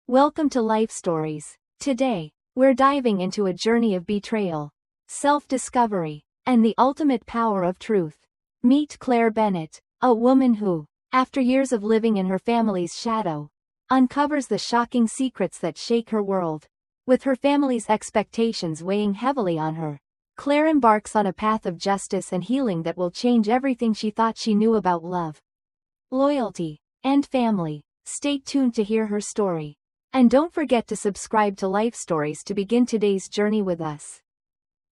Welcome to Life Stories. Today, we're diving into a journey of betrayal, self-discovery, and the ultimate power of truth. Meet Claire Bennett, a woman who, after years of living in her family's shadow, uncovers the shocking secrets that shake her world. With her family's expectations weighing heavily on her, Claire embarks on a path of justice and healing that will change everything she thought she knew about love, loyalty, and family. Stay tuned to hear her story. And don't forget to subscribe to Life Stories to begin today's journey with us.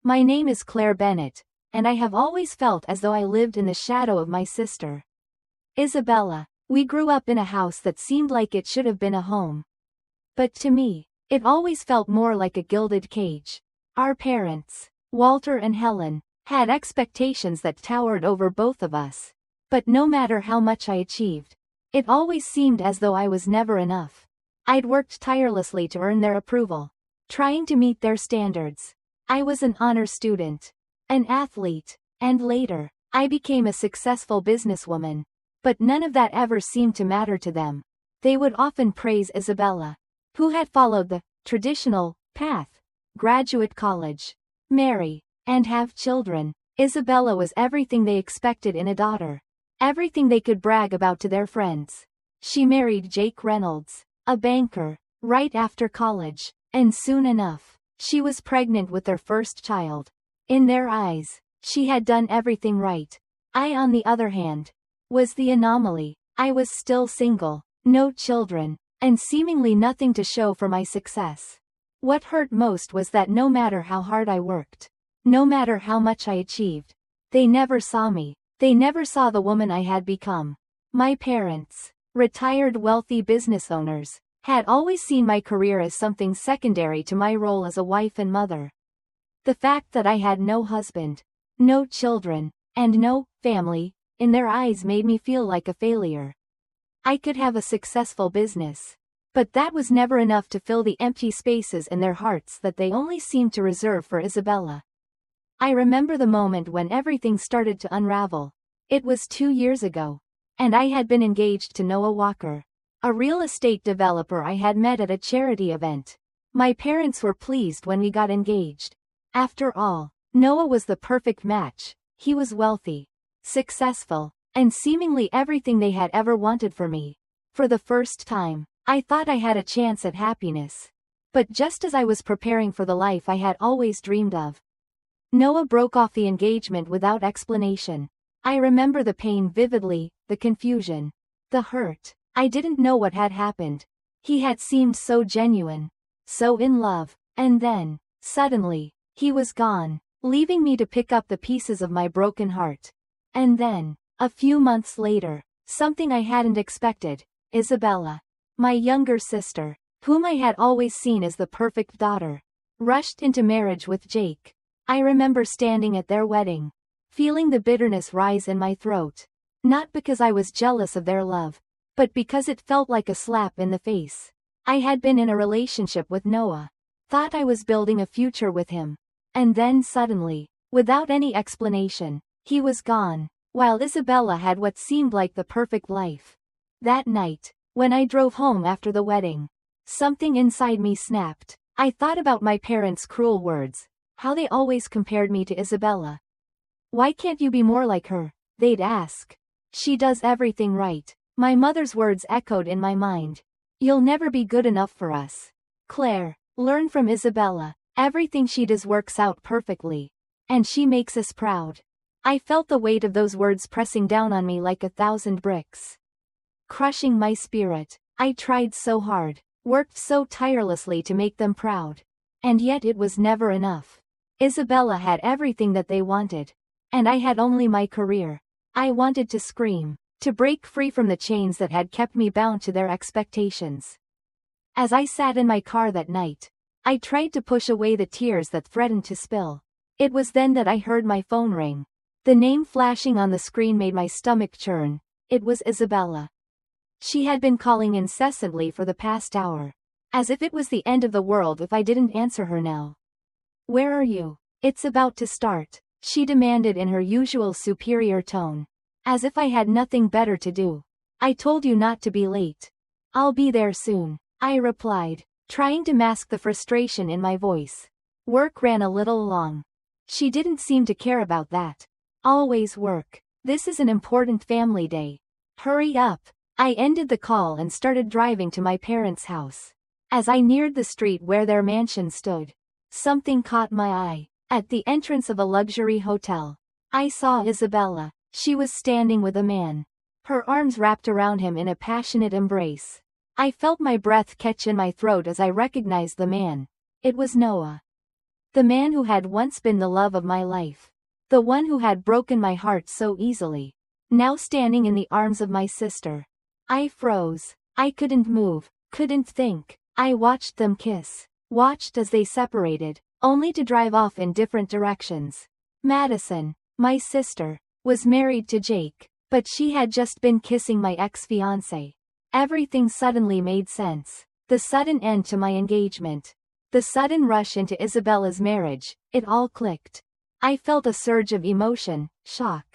My name is Claire Bennett, and I have always felt as though I lived in the shadow of my sister, Isabella. We grew up in a house that seemed like it should have been a home. But to me, it always felt more like a gilded cage. Our parents, Walter and Helen, had expectations that towered over both of us. But no matter how much I achieved, it always seemed as though I was never enough. I'd worked tirelessly to earn their approval, trying to meet their standards. I was an honor student, an athlete, and later, I became a successful businesswoman. But none of that ever seemed to matter to them. They would often praise Isabella, who had followed the traditional path, graduate college, marry, and have children. Isabella was everything they expected in a daughter, everything they could brag about to their friends. She married Jake Reynolds, a banker, right after college, and soon enough, she was pregnant with their first child. In their eyes, she had done everything right. I, on the other hand, was the anomaly. I was still single, no children, and seemingly nothing to show for my success. What hurt most was that no matter how hard I worked, no matter how much I achieved, they never saw me. They never saw the woman I had become. My parents, retired wealthy business owners, had always seen my career as something secondary to my role as a wife and mother. The fact that I had no husband, no children, and no family, in their eyes made me feel like a failure. I could have a successful business, but that was never enough to fill the empty spaces in their hearts that they only seemed to reserve for Isabella. I remember the moment when everything started to unravel. It was 2 years ago, and I had been engaged to Noah Walker, a real estate developer I had met at a charity event. My parents were pleased when we got engaged. After all, Noah was the perfect match. He was wealthy, successful, and seemingly everything they had ever wanted for me. For the first time, I thought I had a chance at happiness. But just as I was preparing for the life I had always dreamed of, Noah broke off the engagement without explanation. I remember the pain vividly, the confusion, the hurt. I didn't know what had happened. He had seemed so genuine, so in love, and then, suddenly, he was gone, leaving me to pick up the pieces of my broken heart. And then, a few months later, something I hadn't expected. Isabella, my younger sister, whom I had always seen as the perfect daughter, rushed into marriage with Jake. I remember standing at their wedding, feeling the bitterness rise in my throat. Not because I was jealous of their love, but because it felt like a slap in the face. I had been in a relationship with Noah, thought I was building a future with him. And then suddenly, without any explanation, he was gone, while Isabella had what seemed like the perfect life. That night, when I drove home after the wedding, something inside me snapped. I thought about my parents' cruel words, how they always compared me to Isabella. "Why can't you be more like her?" they'd ask. "She does everything right." My mother's words echoed in my mind. "You'll never be good enough for us, Claire. Learn from Isabella. Everything she does works out perfectly. And she makes us proud." I felt the weight of those words pressing down on me like 1,000 bricks, crushing my spirit. I tried so hard, worked so tirelessly to make them proud. And yet it was never enough. Isabella had everything that they wanted, and I had only my career. I wanted to scream, to break free from the chains that had kept me bound to their expectations. As I sat in my car that night, I tried to push away the tears that threatened to spill. It was then that I heard my phone ring. The name flashing on the screen made my stomach churn. It was Isabella. She had been calling incessantly for the past hour, as if it was the end of the world if I didn't answer her now. "Where are you? It's about to start," she demanded in her usual superior tone, as if I had nothing better to do. "I told you not to be late. I'll be there soon." I replied, trying to mask the frustration in my voice. Work ran a little long. She didn't seem to care about that. Always work. This is an important family day. Hurry up. I ended the call and started driving to my parents' house. As I neared the street where their mansion stood, something caught my eye. At the entrance of a luxury hotel, I saw Isabella. She was standing with a man, her arms wrapped around him in a passionate embrace. I felt my breath catch in my throat as I recognized the man. It was Noah. The man who had once been the love of my life. The one who had broken my heart so easily. Now standing in the arms of my sister. I froze. I couldn't move, couldn't think. I watched them kiss. Watched as they separated, only to drive off in different directions. Madison, my sister, was married to Jake, but she had just been kissing my ex-fiancé. Everything suddenly made sense. The sudden end to my engagement. The sudden rush into Isabella's marriage, it all clicked. I felt a surge of emotion, shock,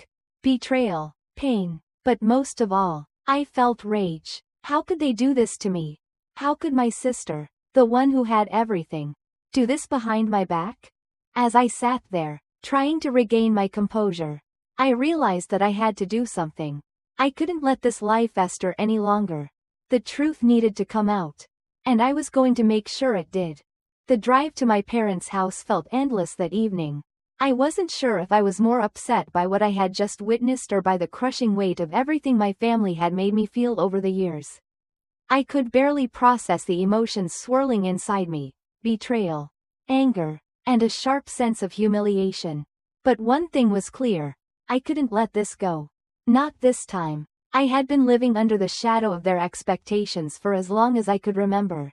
betrayal, pain, but most of all, I felt rage. How could they do this to me? How could my sister, the one who had everything, do this behind my back? As I sat there, trying to regain my composure, I realized that I had to do something. I couldn't let this lie fester any longer. The truth needed to come out. And I was going to make sure it did. The drive to my parents' house felt endless that evening. I wasn't sure if I was more upset by what I had just witnessed or by the crushing weight of everything my family had made me feel over the years. I could barely process the emotions swirling inside me: betrayal, anger, and a sharp sense of humiliation. But one thing was clear: I couldn't let this go. Not this time. I had been living under the shadow of their expectations for as long as I could remember.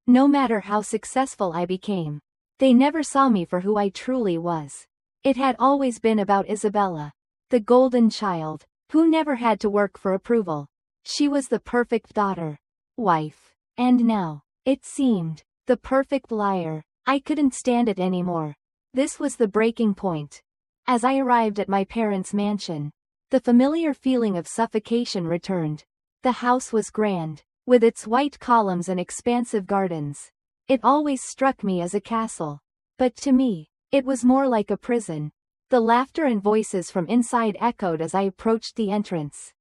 No matter how successful I became, they never saw me for who I truly was. It had always been about Isabella, the golden child, who never had to work for approval. She was the perfect daughter, wife, and now, it seemed, the perfect liar. I couldn't stand it anymore. This was the breaking point. As I arrived at my parents' mansion, the familiar feeling of suffocation returned. The house was grand, with its white columns and expansive gardens. It always struck me as a castle. But to me, it was more like a prison. The laughter and voices from inside echoed as I approached the entrance.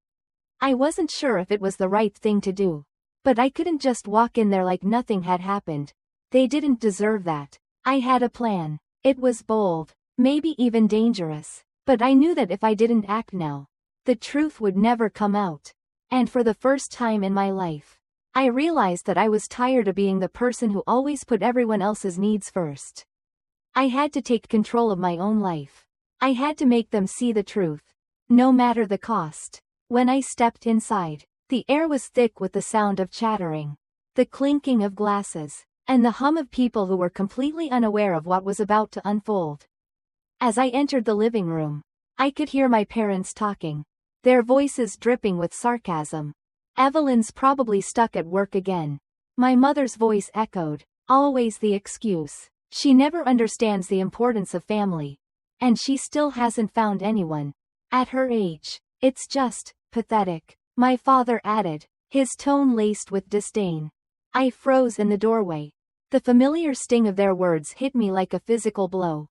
I wasn't sure if it was the right thing to do. But I couldn't just walk in there like nothing had happened. They didn't deserve that. I had a plan. It was bold, maybe even dangerous. But I knew that if I didn't act now, the truth would never come out. And for the first time in my life, I realized that I was tired of being the person who always put everyone else's needs first. I had to take control of my own life. I had to make them see the truth, no matter the cost. When I stepped inside, the air was thick with the sound of chattering, the clinking of glasses, and the hum of people who were completely unaware of what was about to unfold. As I entered the living room, I could hear my parents talking, their voices dripping with sarcasm. Evelyn's probably stuck at work again. My mother's voice echoed, always the excuse. She never understands the importance of family. And she still hasn't found anyone. At her age, it's just pathetic. My father added, his tone laced with disdain. I froze in the doorway. The familiar sting of their words hit me like a physical blow.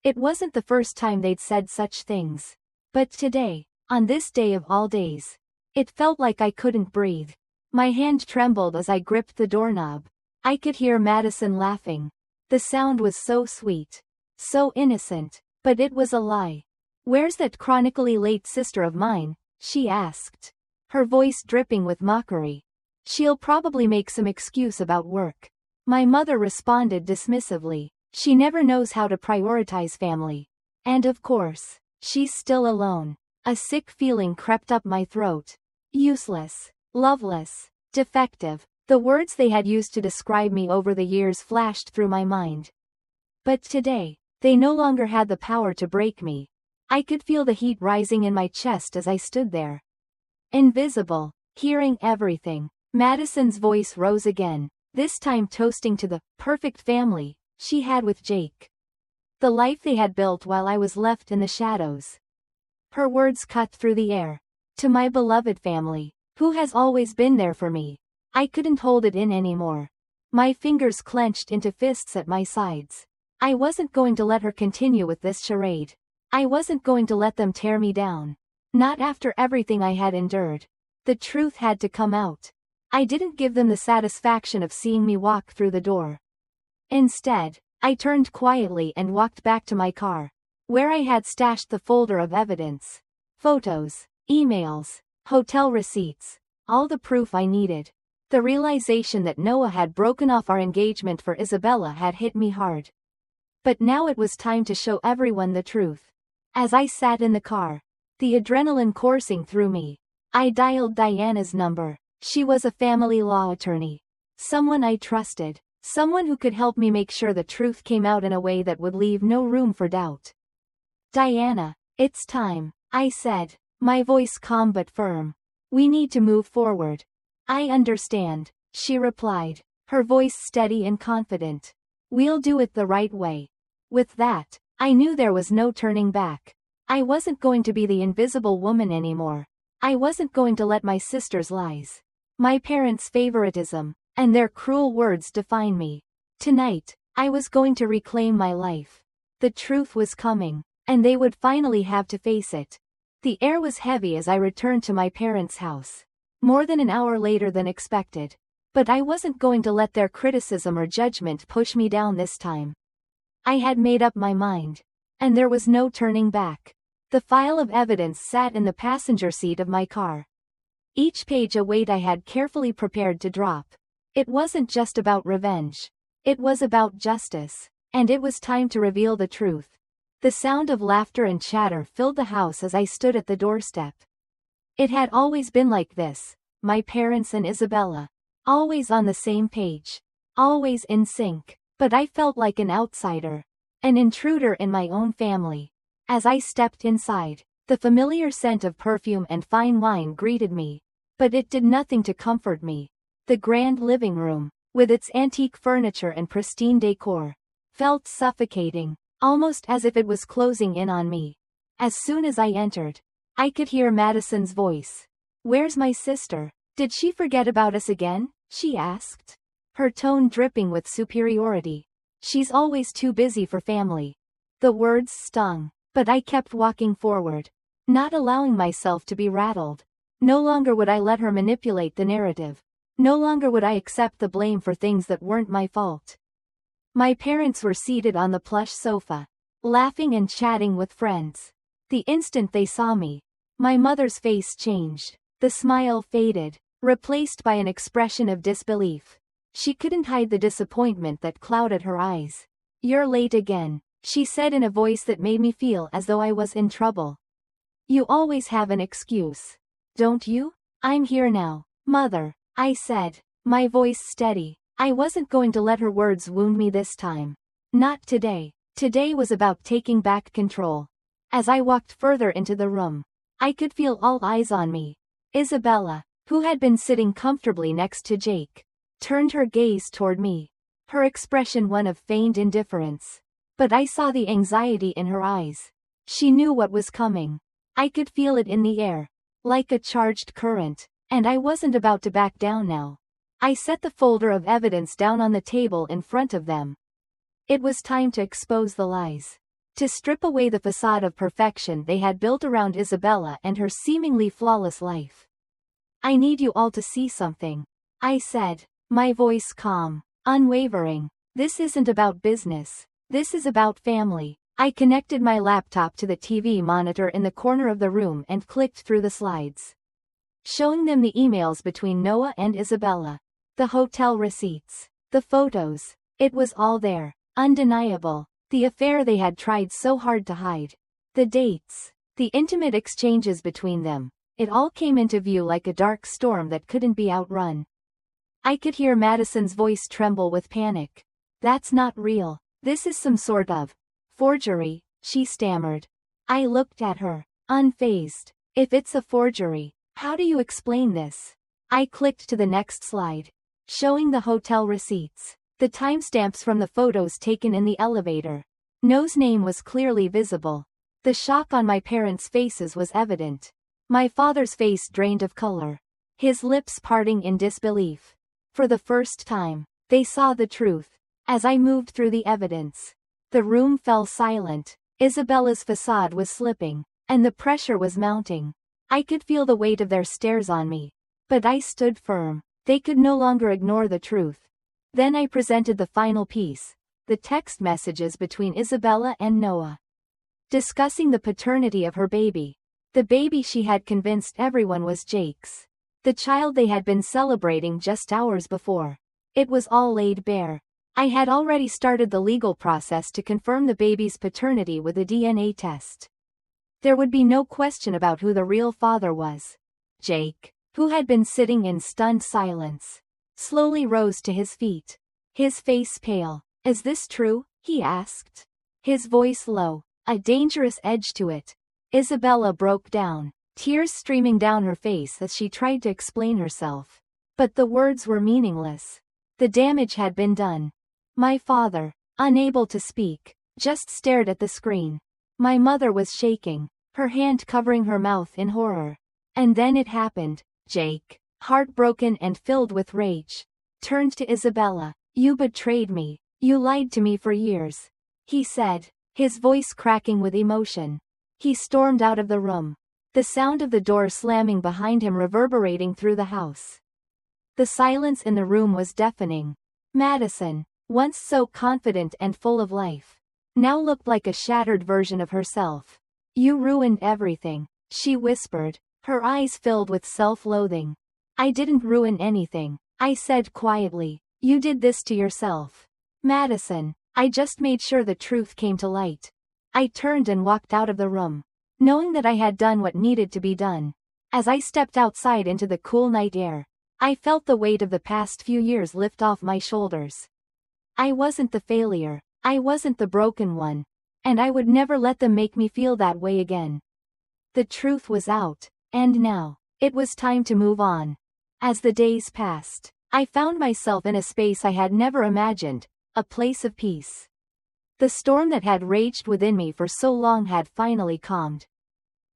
It wasn't the first time they'd said such things. But today, on this day of all days, it felt like I couldn't breathe. My hand trembled as I gripped the doorknob. I could hear Madison laughing. The sound was so sweet, so innocent, but it was a lie. "Where's that chronically late sister of mine?" she asked, her voice dripping with mockery. "She'll probably make some excuse about work." My mother responded dismissively. "She never knows how to prioritize family. And of course, she's still alone." A sick feeling crept up my throat. Useless, loveless, defective. The words they had used to describe me over the years flashed through my mind. But today, they no longer had the power to break me. I could feel the heat rising in my chest as I stood there. Invisible, hearing everything. Madison's voice rose again, this time toasting to the perfect family she had with Jake. The life they had built while I was left in the shadows. Her words cut through the air. "To my beloved family, who has always been there for me, I couldn't hold it in anymore. My fingers clenched into fists at my sides. I wasn't going to let her continue with this charade. I wasn't going to let them tear me down. Not after everything I had endured. The truth had to come out. I didn't give them the satisfaction of seeing me walk through the door. Instead, I turned quietly and walked back to my car, where I had stashed the folder of evidence. Photos, emails, hotel receipts, all the proof I needed. The realization that Noah had broken off our engagement for Isabella had hit me hard. But now it was time to show everyone the truth. As I sat in the car, the adrenaline coursing through me, I dialed Diana's number. She was a family law attorney. Someone I trusted. Someone who could help me make sure the truth came out in a way that would leave no room for doubt. Diana, it's time, I said, my voice calm but firm. We need to move forward. I understand, she replied, her voice steady and confident. We'll do it the right way. With that, I knew there was no turning back. I wasn't going to be the invisible woman anymore. I wasn't going to let my sister's lies, my parents' favoritism, and their cruel words define me. Tonight, I was going to reclaim my life. The truth was coming, and they would finally have to face it. The air was heavy as I returned to my parents' house. More than an hour later than expected. But I wasn't going to let their criticism or judgment push me down this time. I had made up my mind. And there was no turning back. The file of evidence sat in the passenger seat of my car. Each page a weight I had carefully prepared to drop. It wasn't just about revenge. It was about justice. And it was time to reveal the truth. The sound of laughter and chatter filled the house as I stood at the doorstep. It had always been like this, my parents and Isabella. Always on the same page. Always in sync. But I felt like an outsider. An intruder in my own family. As I stepped inside, the familiar scent of perfume and fine wine greeted me. But it did nothing to comfort me. The grand living room, with its antique furniture and pristine decor, felt suffocating, almost as if it was closing in on me. As soon as I entered, I could hear Madison's voice. "Where's my sister? Did she forget about us again?" she asked. Her tone dripping with superiority. "She's always too busy for family." The words stung, but I kept walking forward, not allowing myself to be rattled. No longer would I let her manipulate the narrative. No longer would I accept the blame for things that weren't my fault. My parents were seated on the plush sofa, laughing and chatting with friends. The instant they saw me, my mother's face changed. The smile faded, replaced by an expression of disbelief. She couldn't hide the disappointment that clouded her eyes. "You're late again," she said in a voice that made me feel as though I was in trouble. "You always have an excuse, don't you?" "I'm here now, Mother," I said, my voice steady. I wasn't going to let her words wound me this time. Not today. Today was about taking back control. As I walked further into the room, I could feel all eyes on me. Isabella, who had been sitting comfortably next to Jake, turned her gaze toward me, her expression one of feigned indifference. But I saw the anxiety in her eyes. She knew what was coming. I could feel it in the air, like a charged current, and I wasn't about to back down now. I set the folder of evidence down on the table in front of them. It was time to expose the lies. To strip away the facade of perfection they had built around Isabella and her seemingly flawless life. "I need you all to see something," I said, my voice calm, unwavering. "This isn't about business. This is about family." I connected my laptop to the TV monitor in the corner of the room and clicked through the slides, showing them the emails between Noah and Isabella, the hotel receipts, the photos. It was all there, undeniable. The affair they had tried so hard to hide. The dates, the intimate exchanges between them. It all came into view like a dark storm that couldn't be outrun. I could hear Madison's voice tremble with panic. "That's not real. This is some sort of forgery," she stammered. I looked at her, unfazed. "If it's a forgery, how do you explain this?" I clicked to the next slide, showing the hotel receipts, the timestamps from the photos taken in the elevator. Noah's name was clearly visible. The shock on my parents' faces was evident. My father's face drained of color, his lips parting in disbelief. For the first time, they saw the truth. As I moved through the evidence, the room fell silent. Isabella's facade was slipping, and the pressure was mounting. I could feel the weight of their stares on me. But I stood firm. They could no longer ignore the truth. Then I presented the final piece, the text messages between Isabella and Noah, discussing the paternity of her baby. The baby she had convinced everyone was Jake's. The child they had been celebrating just hours before. It was all laid bare. I had already started the legal process to confirm the baby's paternity with a DNA test. There would be no question about who the real father was. Jake, who had been sitting in stunned silence, slowly rose to his feet. His face pale. "Is this true?" he asked. His voice low, a dangerous edge to it. Isabella broke down, tears streaming down her face as she tried to explain herself. But the words were meaningless. The damage had been done. My father, unable to speak, just stared at the screen. My mother was shaking, her hand covering her mouth in horror. And then it happened. Jake, heartbroken and filled with rage, turned to Isabella. "You betrayed me. You lied to me for years," he said, his voice cracking with emotion. He stormed out of the room, the sound of the door slamming behind him reverberating through the house. The silence in the room was deafening. Madison, once so confident and full of life, now looked like a shattered version of herself. "You ruined everything," she whispered, her eyes filled with self-loathing. "I didn't ruin anything," I said quietly. "You did this to yourself." "Madison, I just made sure the truth came to light." I turned and walked out of the room, knowing that I had done what needed to be done. As I stepped outside into the cool night air, I felt the weight of the past few years lift off my shoulders. I wasn't the failure, I wasn't the broken one, and I would never let them make me feel that way again. The truth was out, and now, it was time to move on. As the days passed, I found myself in a space I had never imagined, a place of peace. The storm that had raged within me for so long had finally calmed.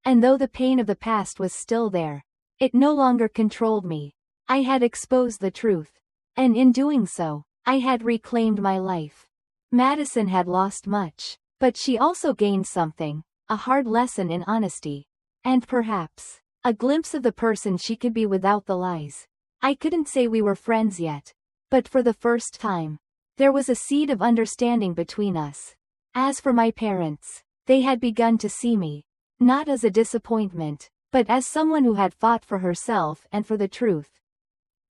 And though the pain of the past was still there, it no longer controlled me. I had exposed the truth, and in doing so, I had reclaimed my life. Madison had lost much, but she also gained something, a hard lesson in honesty. And perhaps, a glimpse of the person she could be without the lies. I couldn't say we were friends yet, but for the first time, there was a seed of understanding between us. As for my parents, they had begun to see me, not as a disappointment, but as someone who had fought for herself and for the truth.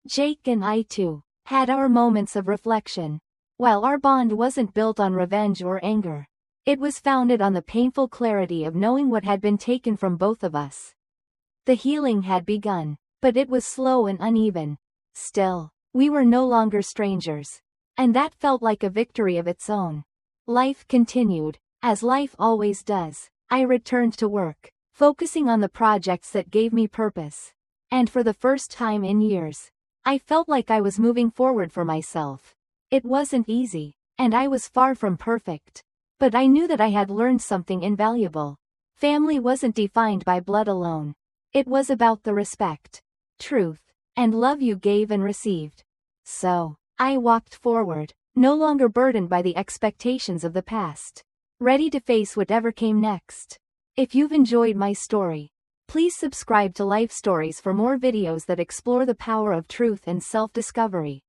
Jake and I too, had our moments of reflection. While our bond wasn't built on revenge or anger, it was founded on the painful clarity of knowing what had been taken from both of us. The healing had begun, but it was slow and uneven. Still, we were no longer strangers. And that felt like a victory of its own. Life continued, as life always does. I returned to work, focusing on the projects that gave me purpose. And for the first time in years, I felt like I was moving forward for myself. It wasn't easy, and I was far from perfect. But I knew that I had learned something invaluable. Family wasn't defined by blood alone. It was about the respect, truth, and love you gave and received. So, I walked forward, no longer burdened by the expectations of the past, ready to face whatever came next. If you've enjoyed my story, please subscribe to Life Stories for more videos that explore the power of truth and self-discovery.